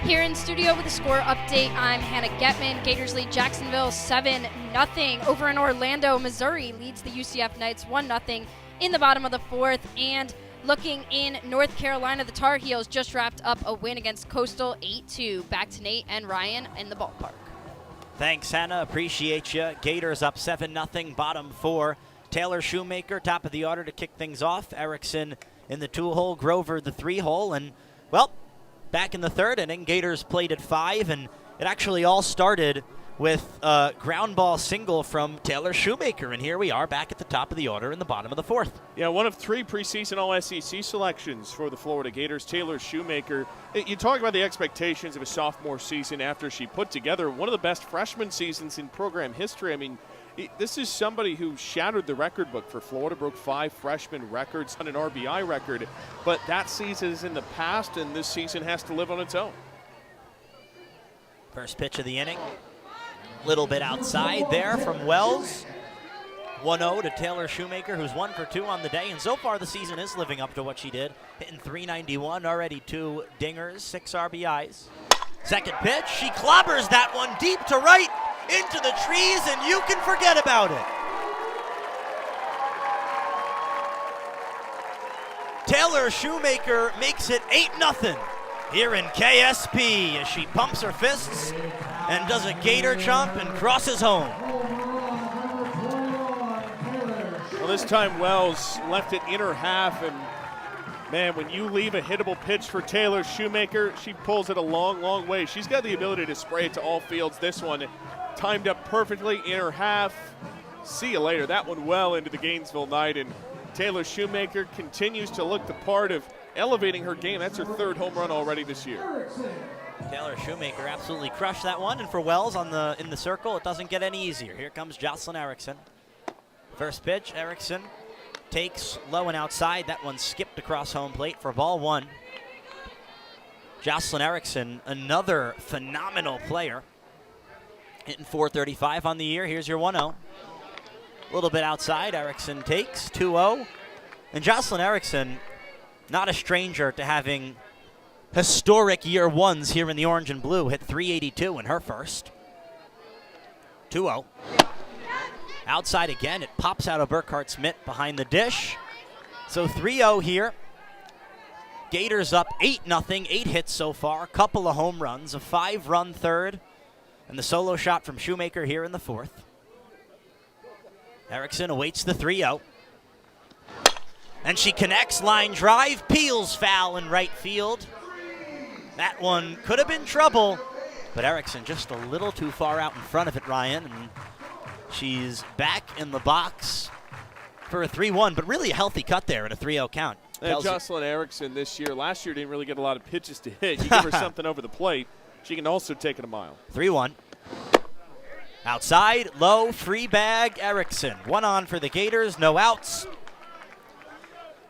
Here in studio with a score update, I'm Hannah Getman. Gators lead Jacksonville 7-0. Over in Orlando, Missouri leads the UCF Knights 1-0 in the bottom of the fourth. And looking in North Carolina, the Tar Heels just wrapped up a win against Coastal 8-2. Back to Nate and Ryan in the ballpark. Thanks, Hannah. Appreciate you. Gators up 7-0, bottom four. Taylor Shoemaker, top of the order to kick things off. Erickson in the 2-hole, Grover the 3-hole. And, well, back in the third inning, Gators played at 5, and it actually all started with a ground ball single from Taylor Shoemaker. And here we are back at the top of the order in the bottom of the fourth. Yeah, one of 3 preseason All-SEC selections for the Florida Gators, Taylor Shoemaker. You talk about the expectations of a sophomore season after she put together one of the best freshman seasons in program history. I mean, this is somebody who shattered the record book for Florida, broke 5 freshman records on an RBI record, but that season is in the past, and this season has to live on its own. First pitch of the inning. Little bit outside there from Wells. 1-0 to Taylor Shoemaker, who's 1 for 2 on the day, and so far the season is living up to what she did. Hitting .391, already 2 dingers, 6 RBIs. Second pitch, she clobbers that one deep to right, into the trees, and you can forget about it. Taylor Shoemaker makes it 8-0 here in KSP as she pumps her fists and does a gator jump and crosses home. Well, this time Wells left it in her half, and man, when you leave a hittable pitch for Taylor Shoemaker, she pulls it a long, long way. She's got the ability to spray it to all fields. This one timed up perfectly in her half. See you later. That one well into the Gainesville night, and Taylor Shoemaker continues to look the part of elevating her game. That's her 3rd home run already this year. Taylor Shoemaker absolutely crushed that one, and for Wells in the circle, it doesn't get any easier. Here comes Jocelyn Erickson. First pitch, Erickson takes low and outside. That one skipped across home plate for ball 1. Jocelyn Erickson, another phenomenal player. Hitting .435 on the year. Here's your 1-0. A little bit outside. Erickson takes 2-0. And Jocelyn Erickson, not a stranger to having historic year ones here in the orange and blue. Hit .382 in her first. 2-0. Outside again. It pops out of Burkhart's mitt behind the dish. So 3-0 here. Gators up 8-0. 8 hits so far. Couple of home runs. A 5-run third. And the solo shot from Shoemaker here in the fourth. Erickson awaits the 3-0. And she connects, line drive, peels foul in right field. That one could have been trouble, but Erickson just a little too far out in front of it, Ryan. And she's back in the box for a 3-1, but really a healthy cut there in a 3-0 count. And Jocelyn Erickson this year, last year didn't really get a lot of pitches to hit. You give her something over the plate, she can also take it a mile. 3-1. Outside, low, free bag, Erickson. 1 on for the Gators, no outs.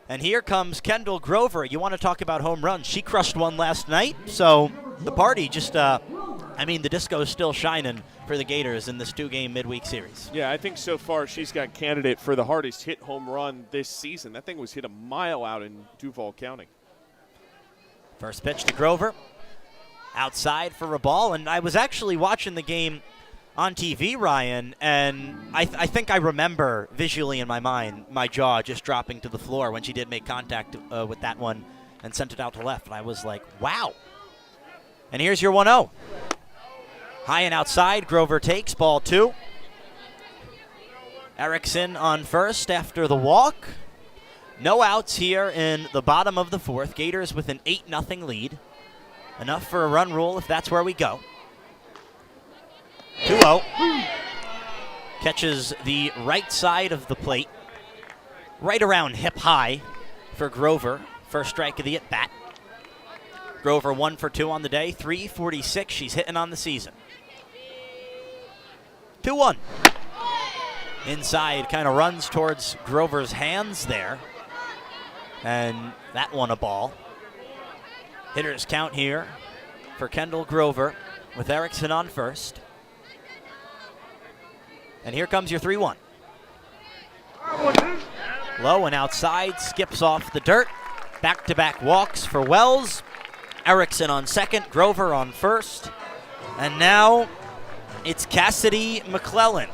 And here comes Kendall Grover. You want to talk about home runs. She crushed one last night, so the party just, the disco is still shining for the Gators in this 2-game midweek series. Yeah, I think so far she's got candidate for the hardest hit home run this season. That thing was hit a mile out in Duval County. First pitch to Grover. Outside for a ball, and I was actually watching the game on TV, Ryan, and I think I remember visually in my mind my jaw just dropping to the floor when she did make contact with that one and sent it out to left. And I was like, wow. And here's your 1-0. High and outside, Grover takes ball 2. Erickson on first after the walk. No outs here in the bottom of the fourth. Gators with an 8-0 lead. Enough for a run rule if that's where we go. 2-0. Catches the right side of the plate. Right around hip high for Grover. First strike of the at-bat. Grover 1 for 2 on the day. .346 she's hitting on the season. 2-1. Inside kind of runs towards Grover's hands there. And that one a ball. Hitters count here for Kendall Grover with Erickson on first. And here comes your 3-1. Low and outside, skips off the dirt. Back-to-back walks for Wells. Erickson on second, Grover on first, and now it's Cassidy McClellan.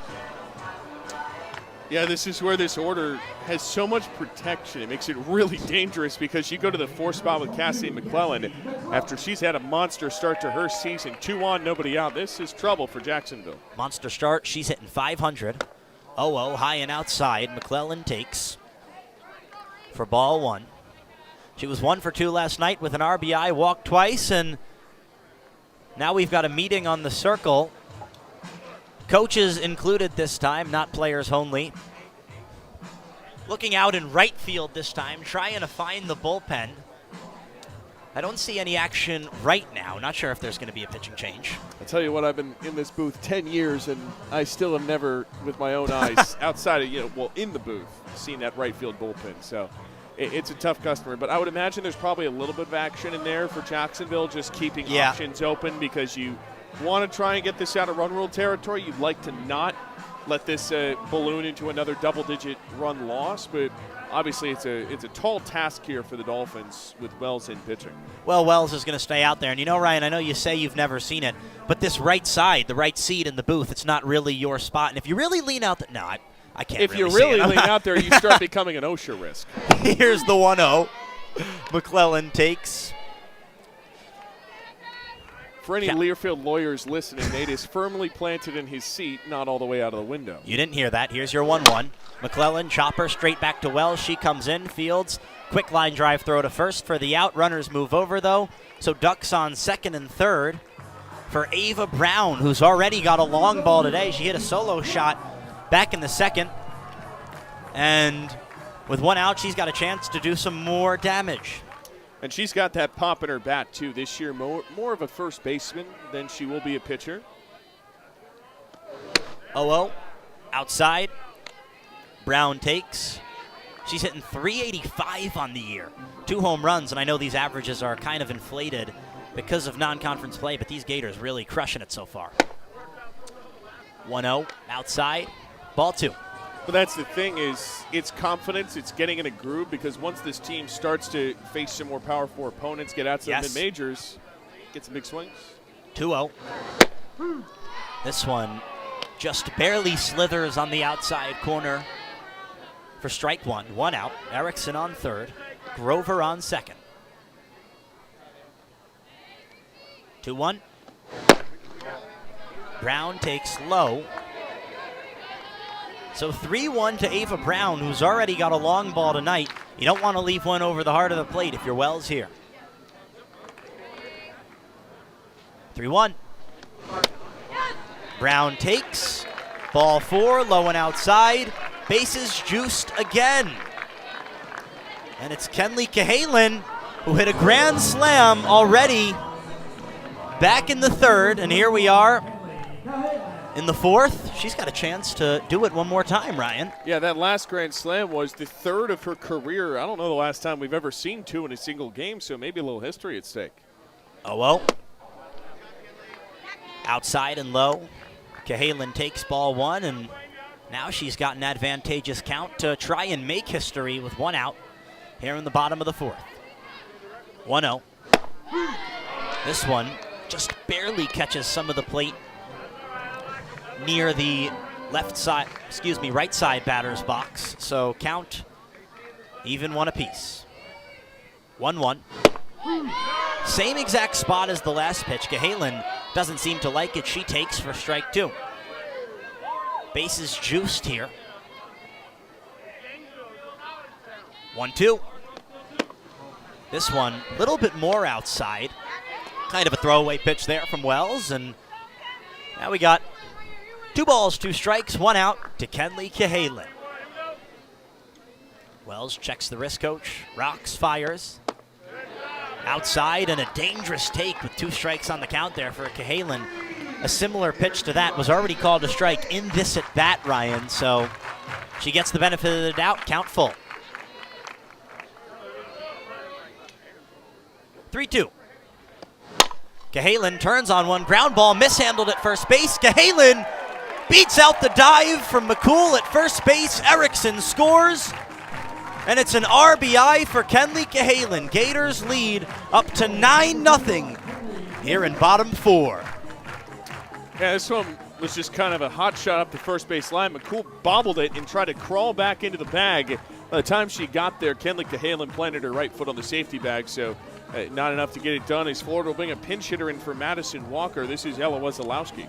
Yeah, this is where this order has so much protection. It makes it really dangerous because you go to the 4 spot with Cassidy McClellan after she's had a monster start to her season. 2 on, nobody out. This is trouble for Jacksonville. Monster start. She's hitting 500. 0-0, high and outside. McClellan takes for ball 1. She was 1 for 2 last night with an RBI, walked twice, and now we've got a meeting on the circle. Coaches included this time, not players only. Looking out in right field this time, trying to find the bullpen. I don't see any action right now. Not sure if there's going to be a pitching change. I tell you what, I've been in this booth 10 years, and I still have never, with my own eyes, outside of, in the booth, seen that right field bullpen. So it's a tough customer. But I would imagine there's probably a little bit of action in there for Jacksonville, just keeping options open because you want to try and get this out of run rule territory. You'd like to not let this balloon into another double-digit run loss, but obviously it's a tall task here for the Dolphins with Wells in pitching. Well, Wells is going to stay out there. And Ryan, I know you say you've never seen it, but this right side, the right seat in the booth, it's not really your spot. And if you really lean out no, I can't If really you really see it. lean out there, you start becoming an OSHA risk. Here's the 1-0. McClellan takes. For any Learfield lawyers listening, Nate is firmly planted in his seat, not all the way out of the window. You didn't hear that. Here's your 1-1. McClellan, chopper, straight back to Wells. She comes in, fields. Quick line drive throw to first for the out. Runners move over, though. So ducks on second and third for Ava Brown, who's already got a long ball today. She hit a solo shot back in the second. And with 1 out, she's got a chance to do some more damage. And she's got that pop in her bat, too. This year, more of a first baseman than she will be a pitcher. 0-0, outside. Brown takes. She's hitting .385 on the year. 2 home runs, and I know these averages are kind of inflated because of non-conference play, but these Gators really crushing it so far. 1-0, outside. Ball 2. But that's the thing is it's confidence, it's getting in a groove because once this team starts to face some more powerful opponents, get out to the mid-majors, get some big swings. 2-0. This one just barely slithers on the outside corner for strike 1. 1 out. Erickson on third. Grover on second. 2-1. Brown takes low. So 3-1 to Ava Brown, who's already got a long ball tonight. You don't want to leave one over the heart of the plate if you're Wells here. 3-1. Brown takes. Ball 4, low and outside. Bases juiced again. And it's Kenley Cahalan, who hit a grand slam already back in the third. And here we are in the fourth. She's got a chance to do it one more time, Ryan. Yeah, that last grand slam was the third of her career. I don't know the last time we've ever seen 2 in a single game, so maybe a little history at stake. Oh, well. Outside and low. Cahalan takes ball 1, and now she's got an advantageous count to try and make history with 1 out here in the bottom of the fourth. 1-0. This one just barely catches some of the plate near the right side batter's box. So count even 1 apiece. 1-1. Same exact spot as the last pitch. Cahalan doesn't seem to like it. She takes for strike 2. Bases juiced here. 1-2. This one a little bit more outside. Kind of a throwaway pitch there from Wells, and now we got 2 balls, 2 strikes, 1 out to Kenley Cahalan. Wells checks the wrist coach, rocks, fires. Outside, and a dangerous take with 2 strikes on the count there for Cahalan. A similar pitch to that was already called a strike in this at-bat, Ryan, so she gets the benefit of the doubt, count full. 3-2. Cahalan turns on one, ground ball mishandled at first base. Cahalan beats out the dive from McCool at first base. Erickson scores. And it's an RBI for Kenley Cahalan. Gators lead up to 9-0 here in bottom 4. Yeah, this one was just kind of a hot shot up the first base line. McCool bobbled it and tried to crawl back into the bag. By the time she got there, Kenley Cahalan planted her right foot on the safety bag, so not enough to get it done. As Florida will bring a pinch hitter in for Madison Walker. This is Ella Wesolowski.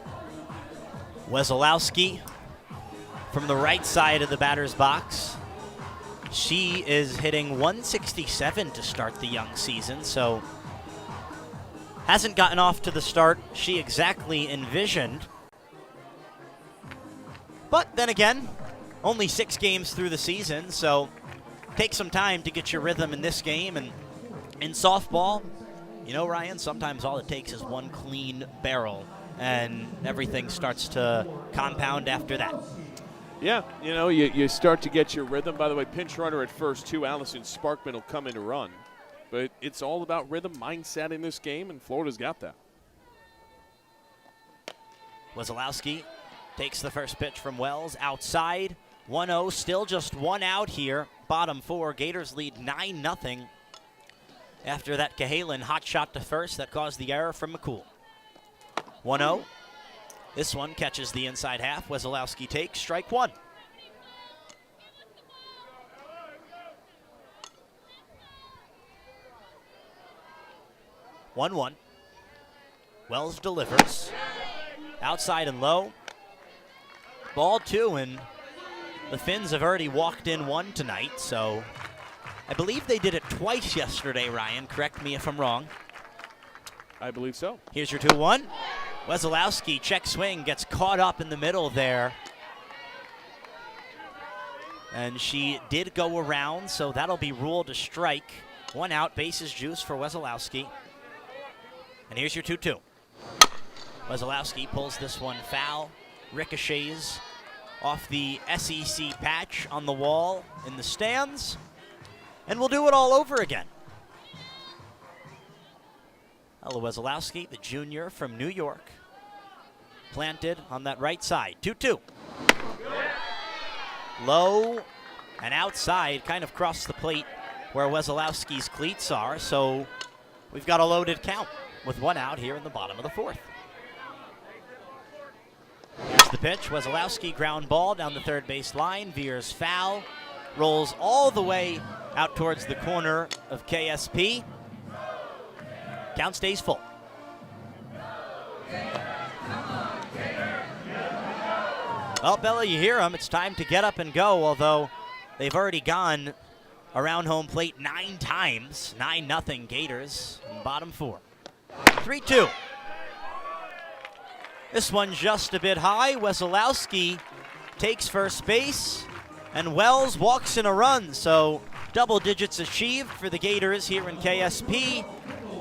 Wesolowski from the right side of the batter's box. She is hitting 167 to start the young season, so hasn't gotten off to the start she exactly envisioned. But then again, only 6 games through the season, so take some time to get your rhythm in this game. And in softball, you know, Ryan, sometimes all it takes is one clean barrel, and everything starts to compound after that. Yeah, you know, you start to get your rhythm. By the way, pinch runner at first, too. Allison Sparkman will come in to run. But it's all about rhythm, mindset in this game, and Florida's got that. Wesolowski takes the first pitch from Wells outside. 1-0, still just 1 out here. Bottom 4, Gators lead 9-0 after that Cahalan hot shot to first that caused the error from McCool. 1-0. This one catches the inside half. Wesolowski takes strike 1. One. Wells delivers. Outside and low. Ball 2, and the Finns have already walked in 1 tonight, so I believe they did it twice yesterday, Ryan. Correct me if I'm wrong. I believe so. Here's your 2-1. Wesolowski, check swing, gets caught up in the middle there. And she did go around, so that'll be ruled a strike. 1 out, bases juice for Wesolowski. And here's your 2-2. Wesolowski pulls this one foul, ricochets off the SEC patch on the wall in the stands, and we'll do it all over again. Ella Wesolowski, the junior from New York, planted on that right side. 2-2. Low and outside, kind of crossed the plate where Wesolowski's cleats are, so we've got a loaded count with 1 out here in the bottom of the 4th. Here's the pitch. Wesolowski ground ball down the third base line, veers foul, rolls all the way out towards the corner of KSP. Count stays full. Well, Bella, you hear them. It's time to get up and go, although they've already gone around home plate 9 times. 9-0 Gators in bottom 4. 3-2. This one just a bit high. Wesolowski takes first base, and Wells walks in a run. So double digits achieved for the Gators here in KSP.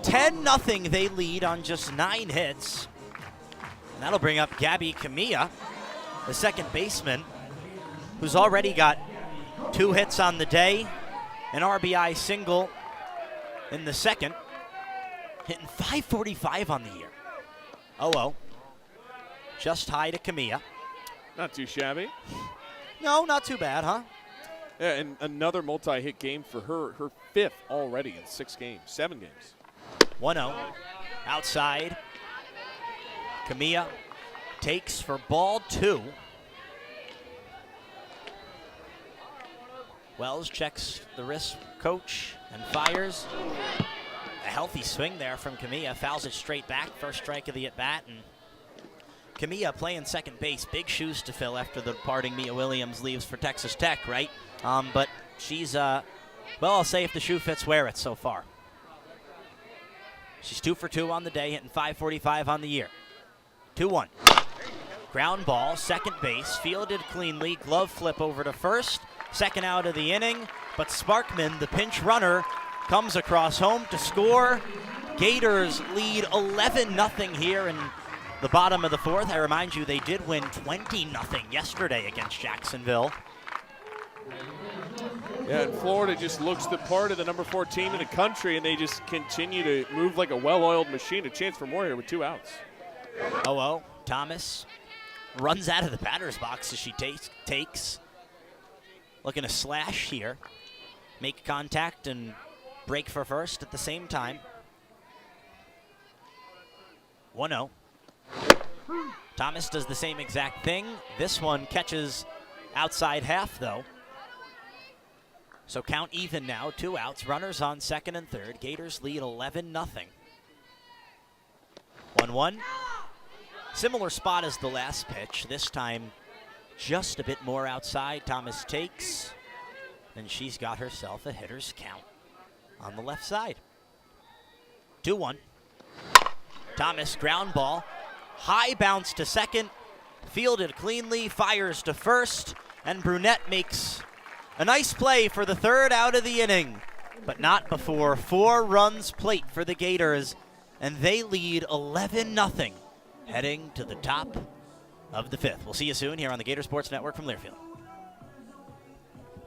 10-0 they lead on just 9 hits. And that'll bring up Gabby Camilla, the second baseman, who's already got 2 hits on the day, an RBI single in the second, hitting .545 on the year. 0-0. Just high to Camilla. Not too shabby. No, not too bad, huh? Yeah, and another multi-hit game for her. Her 5th already in 7 games. 1-0. Outside. Camilla takes for ball 2. Wells checks the wrist coach and fires. A healthy swing there from Camilla. Fouls it straight back. First strike of the at-bat. And Camilla playing second base. Big shoes to fill after the departing Mia Williams leaves for Texas Tech, right? But she's, well, I'll say if the shoe fits, wear it so far. She's 2 for 2 on the day, hitting .545 on the year. 2-1. Ground ball, second base, fielded cleanly. Glove flip over to first. Second out of the inning, but Sparkman, the pinch runner, comes across home to score. Gators lead 11-0 here in the bottom of the 4th. I remind you, they did win 20-0 yesterday against Jacksonville. Yeah, and Florida just looks the part of the number 4 team in the country, and they just continue to move like a well-oiled machine. A chance for more here with 2 outs. 0-0. Thomas runs out of the batter's box as she takes. Looking to slash here. make contact and break for first at the same time. 1-0. Thomas does the same exact thing. This one catches outside half, though. So count even now, 2 outs, runners on second and third. Gators lead 11-0. 1-1. Similar spot as the last pitch. This time just a bit more outside. Thomas takes, and she's got herself a hitter's count on the left side. 2-1. Thomas, ground ball. High bounce to second. Fielded cleanly, fires to first, and Brunette makes a nice play for the third out of the inning, but not before 4 runs plate for the Gators, and they lead 11-0, heading to the top of the 5th. We'll see you soon here on the Gator Sports Network from Learfield.